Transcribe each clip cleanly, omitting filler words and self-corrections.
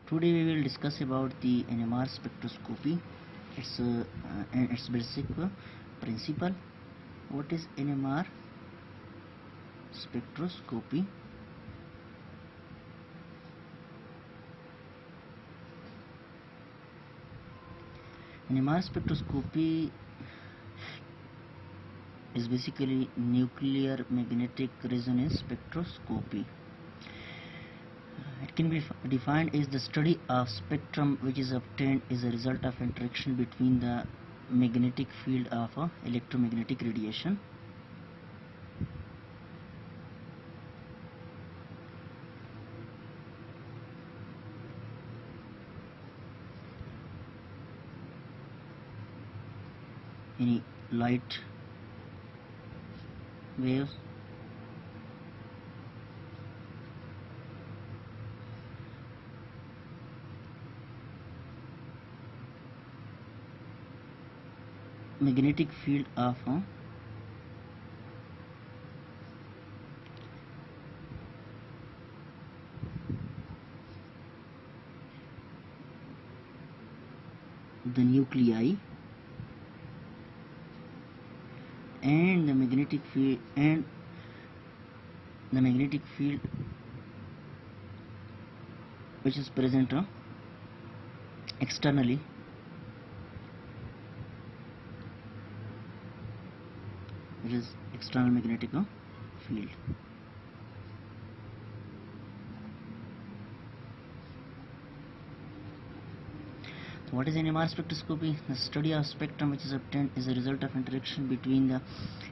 Today we will discuss about the NMR spectroscopy, and its basic principle. What is NMR spectroscopy? NMR spectroscopy is basically nuclear magnetic resonance spectroscopy. It can be defined as the study of spectrum which is obtained as a result of interaction between the magnetic field of electromagnetic radiation any light waves magnetic field of the nuclei and the magnetic field which is present externally which is external magnetic field. So what is NMR spectroscopy? The study of spectrum which is obtained as a result of interaction between the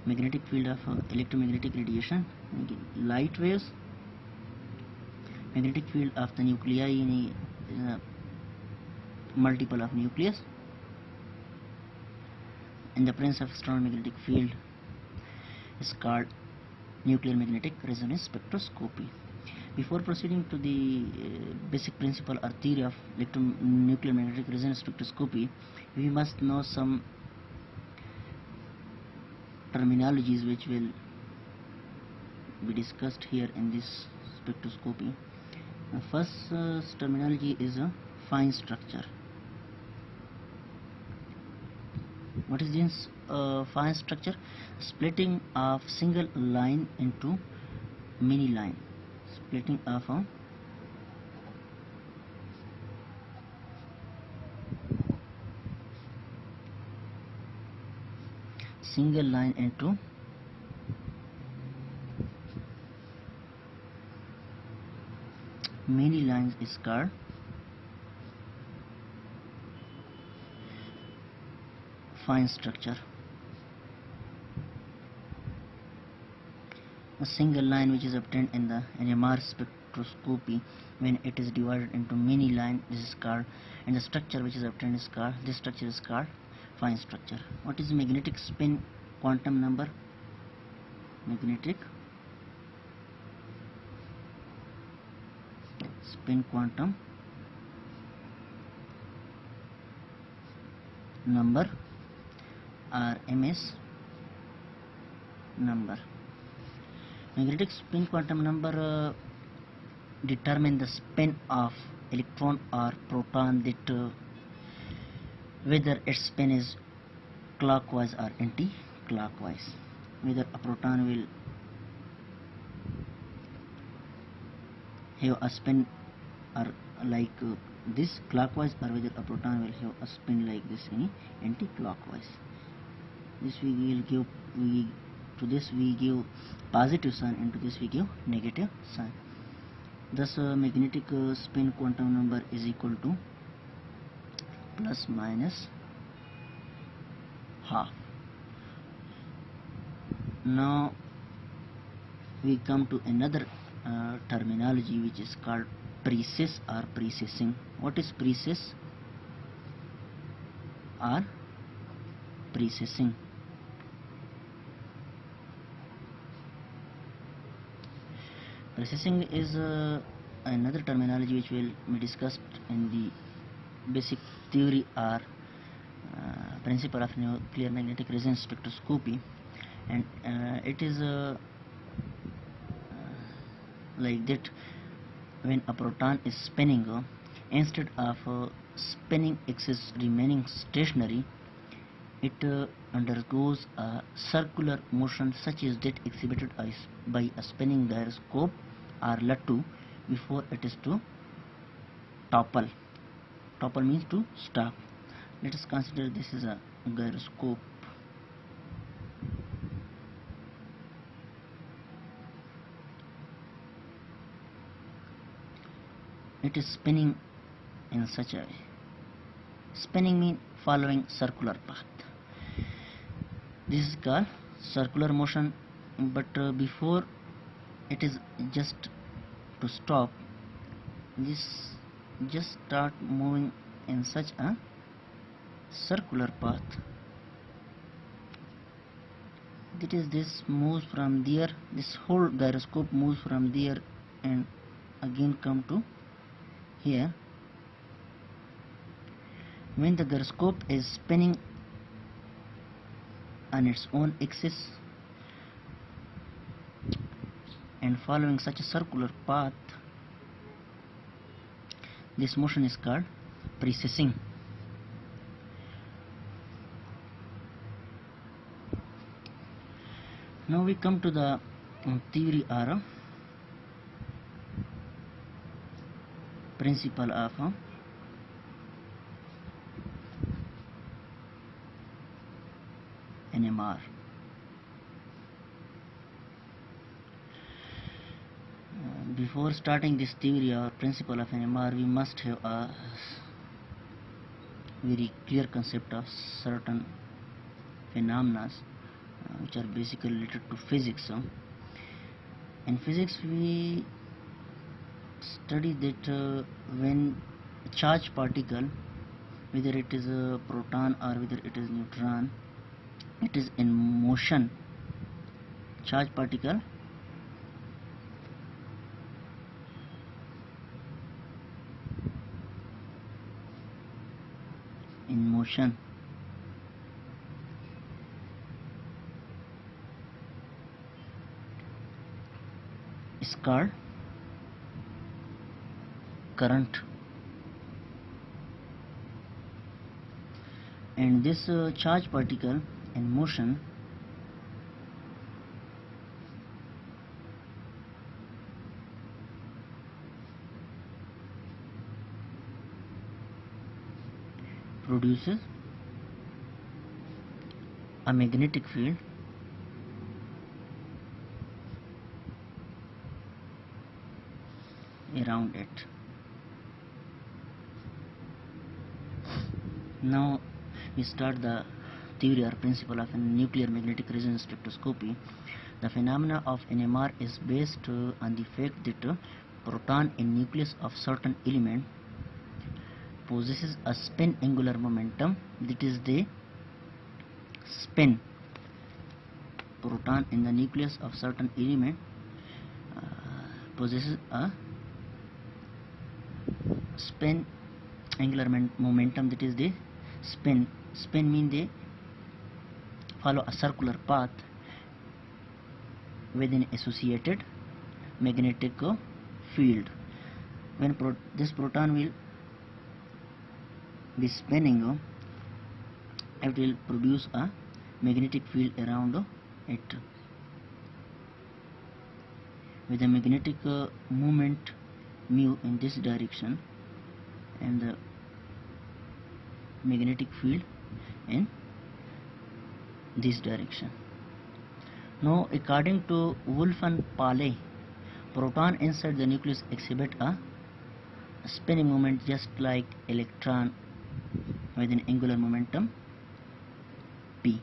magnetic field of electromagnetic radiation, light waves, magnetic field of the nuclei in a multiple of nucleus, and the presence of external magnetic field is called nuclear magnetic resonance spectroscopy. Before proceeding to the basic principle or theory of nuclear magnetic resonance spectroscopy, we must know some terminologies which will be discussed here in this spectroscopy. The first terminology is a fine structure. What is this fine structure? Splitting of single line into many line. Splitting of a single line into many lines is called fine structure. A single line which is obtained in the NMR spectroscopy, when it is divided into many lines, this is called, and the structure which is obtained is called, this structure is called fine structure. What is magnetic spin quantum number? Magnetic spin quantum number or MS number. Magnetic spin quantum number determine the spin of electron or proton, that whether its spin is clockwise or anti-clockwise, whether a proton will have a spin or like this clockwise, or whether a proton will have a spin like this in anti-clockwise. This we will give, to this we give positive sign, and to this we give negative sign. Thus magnetic spin quantum number is equal to plus minus half. Now we come to another terminology which is called precess or precessing. What is precess or precessing? Precessing is another terminology which will be discussed in the basic theory or principle of nuclear magnetic resonance spectroscopy, and it is like that when a proton is spinning Instead of spinning axis remaining stationary, it undergoes a circular motion such as that exhibited by a spinning gyroscope or lattu before it is to topple. Topple means to stop. Let us consider this is a gyroscope. It is spinning in such a way. Spinning means following circular path. This is called circular motion, but before it is just to stop, this just start moving in such a circular path. That is, this moves from there, this whole gyroscope moves from there and again come to here. When the gyroscope is spinning on its own axis and following such a circular path, this motion is called precessing. Now we come to the theory or principle of NMR. Before starting this theory or principle of NMR, we must have a very clear concept of certain phenomena which are basically related to physics. In physics, we study that when a charged particle, whether it is a proton or whether it is neutron, it is in motion. Charged particle in motion. Is called current, and this charged particle in motion produces a magnetic field around it. Now we start the theory or principle of nuclear magnetic resonance spectroscopy. The phenomena of NMR is based on the fact that proton in nucleus of certain element possesses a spin angular momentum. That is, the spin proton in the nucleus of certain element possesses a spin angular momentum. That is the spin. Spin means they follow a circular path with an associated magnetic field. When this proton will be spinning, it will produce a magnetic field around it with a magnetic movement mu in this direction and the magnetic field in this direction. Now, according to Wolf and Pauli, proton inside the nucleus exhibit a spinning moment just like electron with an angular momentum p.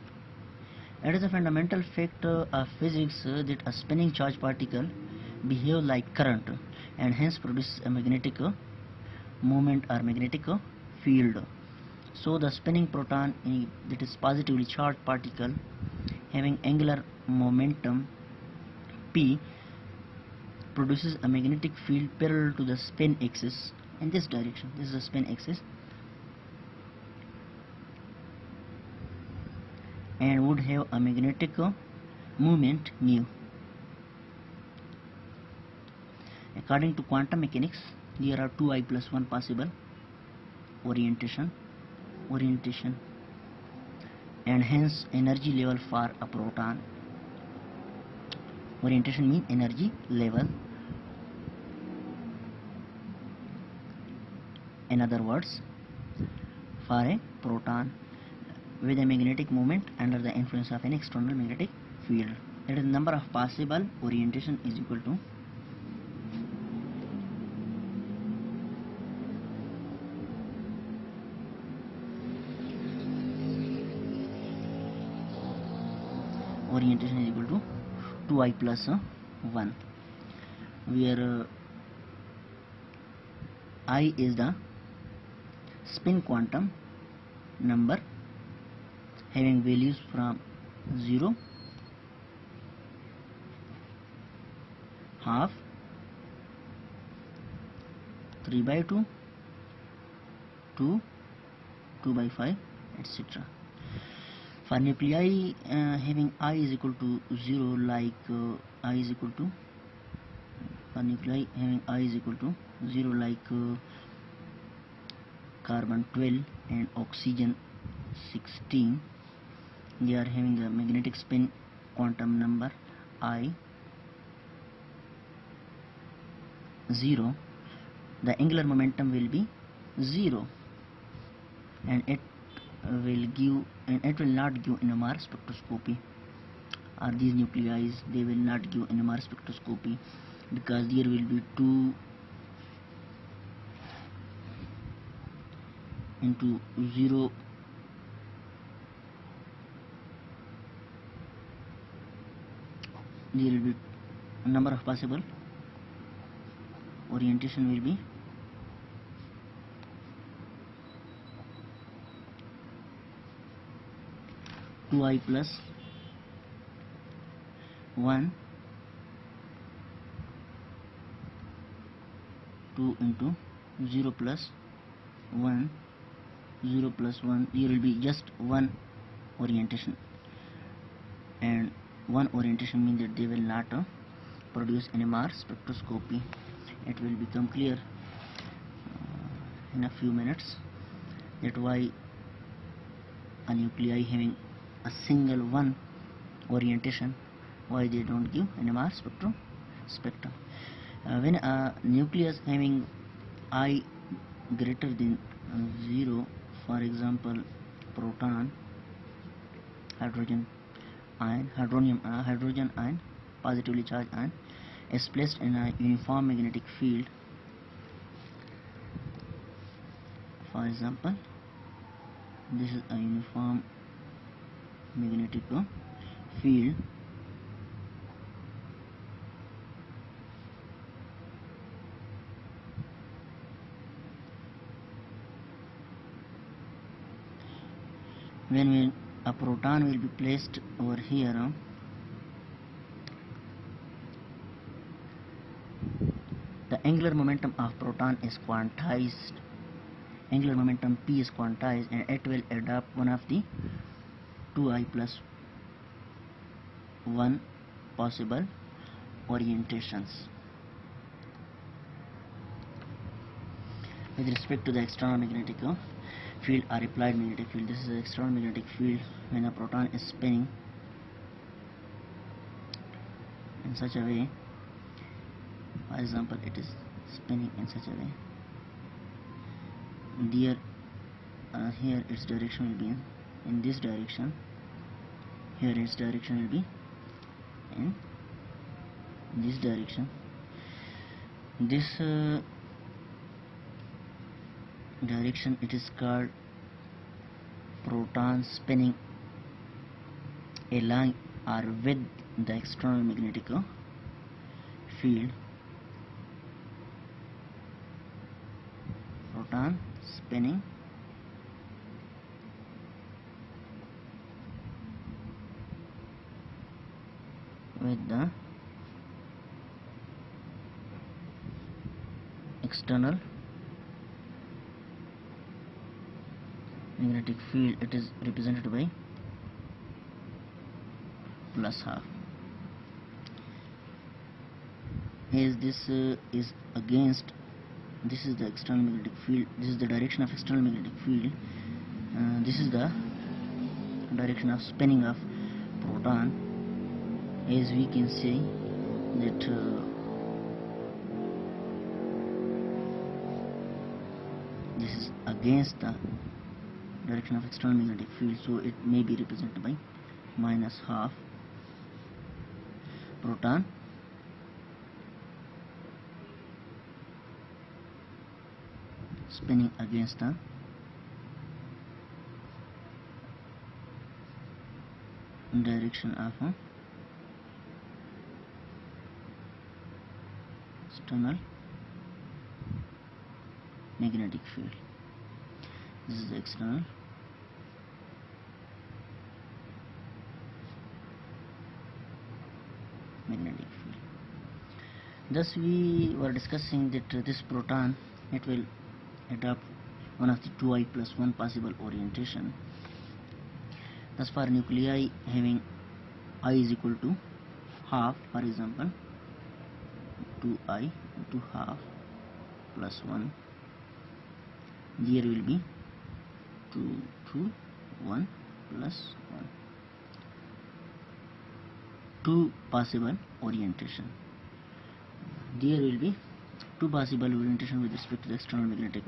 It is a fundamental fact of physics that a spinning charged particle behave like current and hence produces a magnetic moment or magnetic field. So the spinning proton, that is positively charged particle having angular momentum p, produces a magnetic field parallel to the spin axis in this direction. This is the spin axis, and would have a magnetic moment mu. According to quantum mechanics, there are 2I plus 1 possible orientation, and hence energy level for a proton. Orientation means energy level. In other words, for a proton with a magnetic moment under the influence of an external magnetic field, that is, number of possible orientation is equal to orientation is equal to 2I plus 1, where I is the spin quantum number having values from 0, half, 3 by 2, 2, 2 by 5, etc. For nuclei having I is equal to 0, like I is equal to, for nuclei having I is equal to 0, like carbon 12 and oxygen 16, they are having a magnetic spin quantum number I 0. The angular momentum will be 0, and it will not give NMR spectroscopy, or these nuclei they will not give NMR spectroscopy, because there will be 2 into 0 there will be a number of possible orientation will be two I plus 1, 2 into 0 plus 1, 0 plus 1, there will be just one orientation, and one orientation means that they will not produce NMR spectroscopy. It will become clear in a few minutes that why a nuclei having a single one orientation, why they don't give NMR spectrum. When a nucleus having I greater than 0, for example proton, hydrogen ion, positively charged ion, is placed in a uniform magnetic field. For example, this is a uniform magnetic field. When a proton will be placed over here, the angular momentum of proton is quantized. Angular momentum P is quantized, and it will adopt one of the 2I plus 1 possible orientations. With respect to the external magnetic field or applied magnetic field, this is the external magnetic field. When a proton is spinning in such a way, for example it is spinning in such a way, there here its direction will be in this direction, here its direction will be in this direction. This direction, it is called proton spinning along or with the external magnetic field. Proton spinning with the external magnetic field, it is represented by plus half. As this is against This is the external magnetic field. This is the direction of external magnetic field. This is the direction of spinning of proton. As we can see that this is against the direction of external magnetic field, so it may be represented by minus half proton spinning against the direction of external magnetic field. This is the external magnetic field. Thus we were discussing that this proton, it will adopt one of the 2i+1 possible orientation. Thus for nuclei having I is equal to half, for example 2i into half plus 1, there will be 1 plus 1. Two possible orientation. There will be two possible orientation with respect to the external magnetic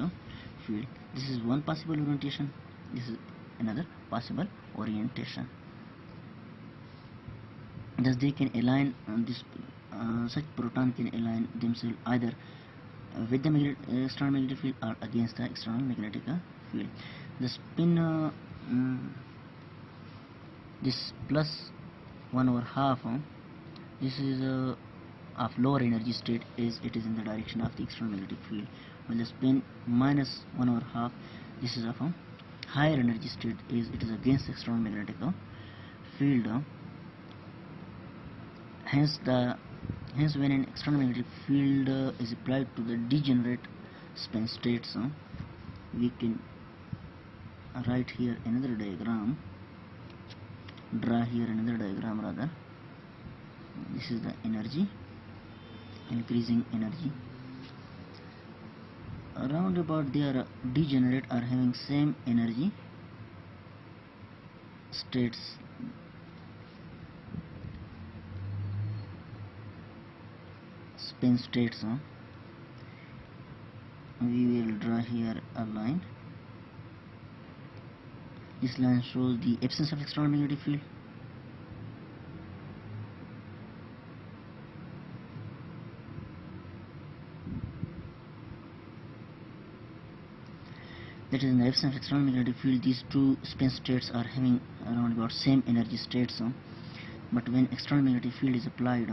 field. This is one possible orientation. This is another possible orientation. Thus they can align such proton can align themselves either with the external magnetic field or against the external magnetic field. The spin this plus 1 over half, this is of lower energy state as it is in the direction of the external magnetic field, while the spin minus 1 over half, this is of higher energy state as it is against the external magnetic field. Hence when an external magnetic field is applied to the degenerate spin states, we can write here another diagram, draw here another diagram rather. This is the energy, increasing energy. Around about they are degenerate are having same energy states. Spin states. We will draw here a line. This line shows the absence of external magnetic field. That is, in the absence of external magnetic field, these two spin states are having around about same energy states. But when external magnetic field is applied,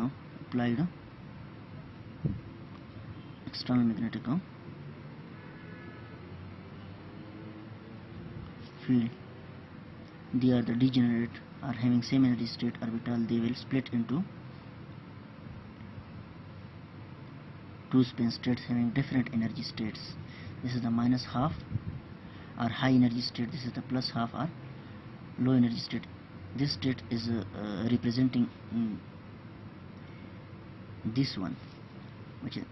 external magnetic field, they are the degenerate are having same energy state orbital, they will split into two spin states having different energy states. This is the minus half or high energy state, this is the plus half or low energy state. This state is representing this one, which is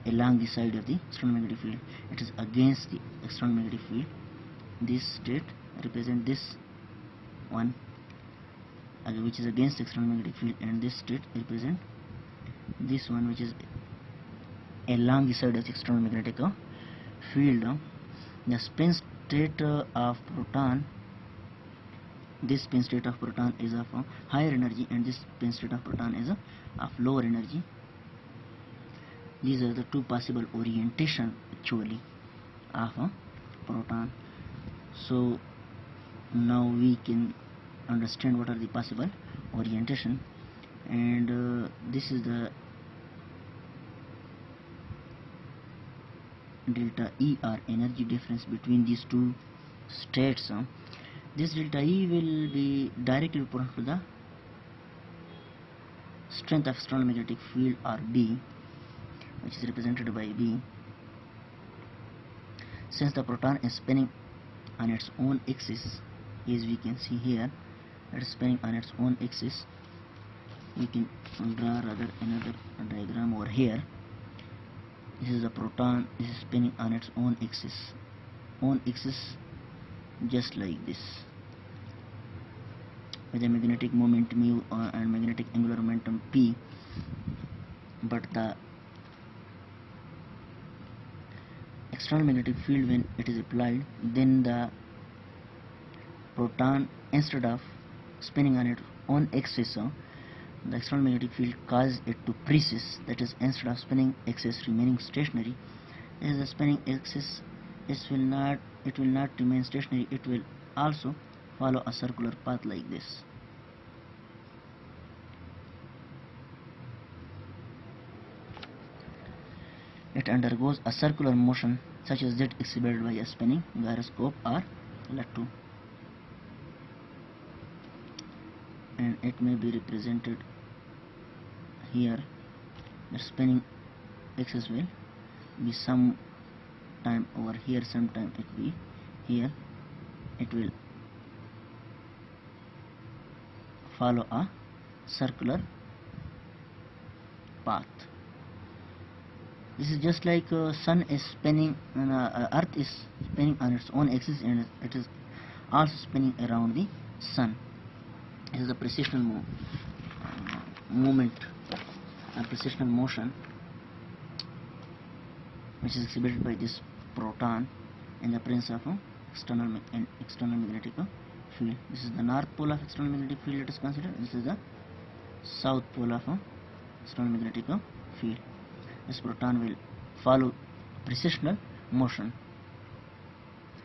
along the side of the external magnetic field. It is against the external magnetic field. This state represents this one, which is against the external magnetic field, and this state represents this one, which is along the side of the external magnetic field. The spin state of proton, this spin state of proton is of higher energy, and this spin state of proton is of lower energy. These are the two possible orientation actually of a proton. So now we can understand what are the possible orientation, and this is the delta E or energy difference between these two states. This delta E will be directly proportional to the strength of external magnetic field, or B, which is represented by B. Since the proton is spinning on its own axis, as we can see here, it is spinning on its own axis. We can draw rather another diagram over here. This is a proton. This is spinning on its own axis, just like this, with a magnetic moment mu and magnetic angular momentum p. But the external magnetic field, when it is applied, then the proton, instead of spinning on its own axis, the external magnetic field causes it to precess. That is, instead of spinning axis remaining stationary, this is the spinning axis. It will not remain stationary. It will also follow a circular path like this. It undergoes a circular motion such as that exhibited by a spinning gyroscope or electron, and it may be represented here. The spinning axis will be some time over here, sometime it will be here. It will follow a circular path. This is just like sun is spinning and earth is spinning on its own axis, and it is also spinning around the sun. This is a precessional movement, a precessional motion, which is exhibited by this proton in the presence of external magnetic field. This is the north pole of external magnetic field, let us consider. This is the south pole of external magnetic field. This proton will follow precessional motion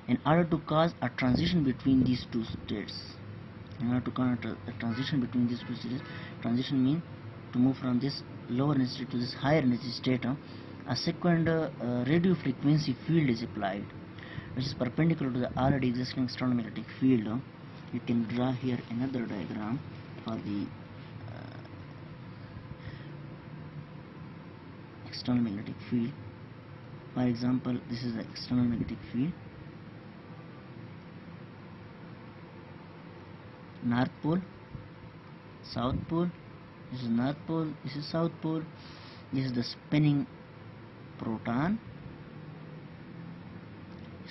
in order to cause a transition between these two states. In order to cause a transition between these two states, transition means to move from this lower energy state to this higher energy state, a second radio frequency field is applied, which is perpendicular to the already existing external magnetic field. You can draw here another diagram for the external magnetic field. For example, this is the external magnetic field. North pole, south pole. This is north pole, this is south pole. This is the spinning proton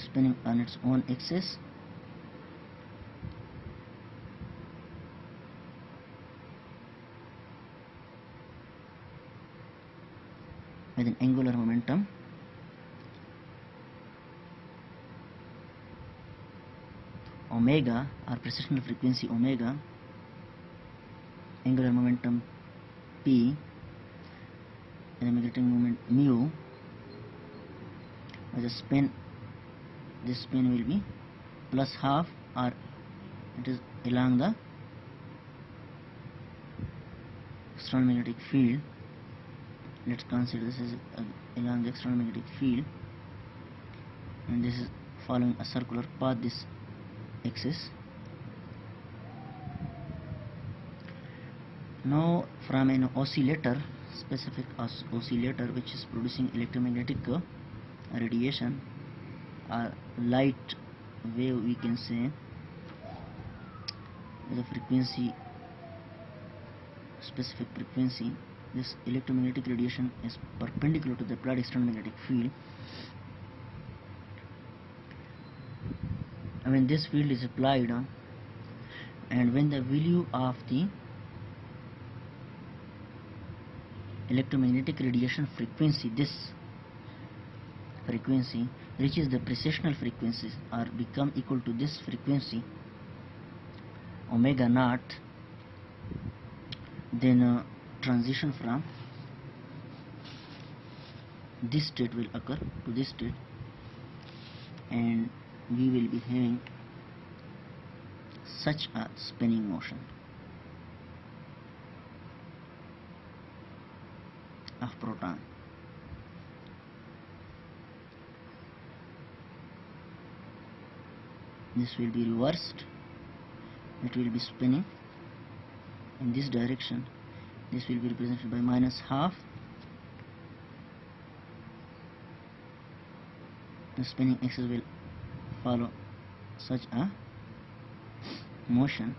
spinning on its own axis. With an angular momentum omega, or precessional frequency omega, angular momentum p, and a magnetic moment mu. With a spin, this spin will be plus half, or it is along the external magnetic field. Let's consider this is along the external magnetic field, and this is following a circular path, this axis. Now from an oscillator, specific oscillator which is producing electromagnetic radiation, or light wave we can say, with a frequency, specific frequency, this electromagnetic radiation is perpendicular to the applied external magnetic field. When this field is applied, and when the value of the electromagnetic radiation frequency, this frequency reaches the precessional frequencies, or become equal to this frequency omega naught, then transition from this state will occur to this state, and we will be having such a spinning motion of proton. This will be reversed. It will be spinning in this direction. This will be represented by minus half. The spinning axis will follow such a motion.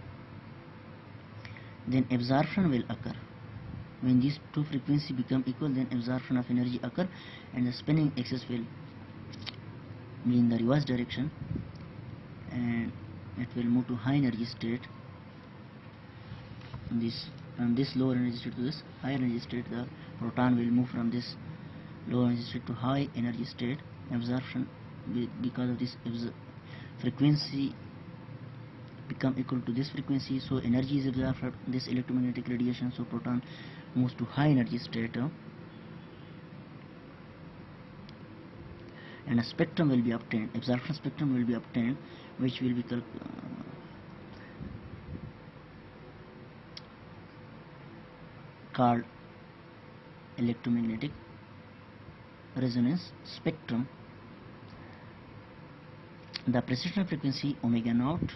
Then absorption will occur. When these two frequencies become equal, then absorption of energy occur, and the spinning axis will be in the reverse direction, and it will move to high energy state. From this lower energy state to this high energy state, the proton will move from this low energy state to high energy state. Absorption, because of this frequency become equal to this frequency, so energy is absorbed from this electromagnetic radiation, so proton moves to high energy state, and a spectrum will be obtained, absorption spectrum will be obtained, which will be called electromagnetic resonance spectrum. The precision frequency omega naught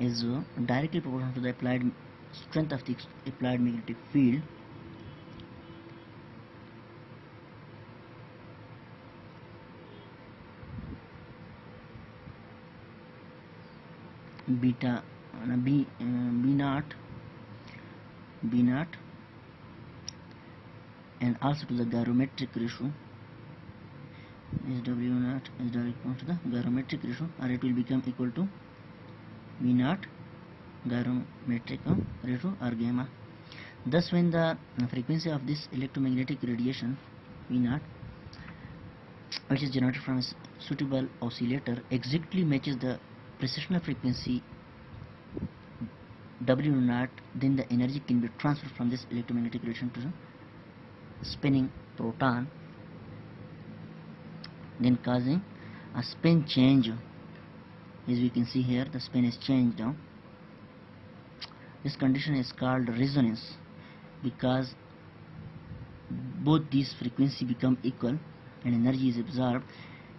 is directly proportional to the applied strength of the applied magnetic field. Beta B naught, and also to the gyrometric ratio. Is W naught is directly proportional to the gyrometric ratio, or it will become equal to V naught gyrometric ratio, or gamma. Thus, when the frequency of this electromagnetic radiation V naught, which is generated from a suitable oscillator, exactly matches the precessional frequency W naught, then the energy can be transferred from this electromagnetic radiation to the spinning proton, then causing a spin change. As we can see here, the spin is changed now. This condition is called resonance, because both these frequencies become equal and energy is absorbed,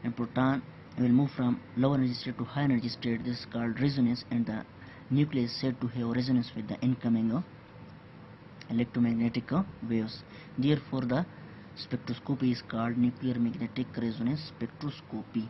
and proton will move from low energy state to high energy state. This is called resonance, and the nuclei is said to have resonance with the incoming electromagnetic waves. Therefore, the spectroscopy is called nuclear magnetic resonance spectroscopy.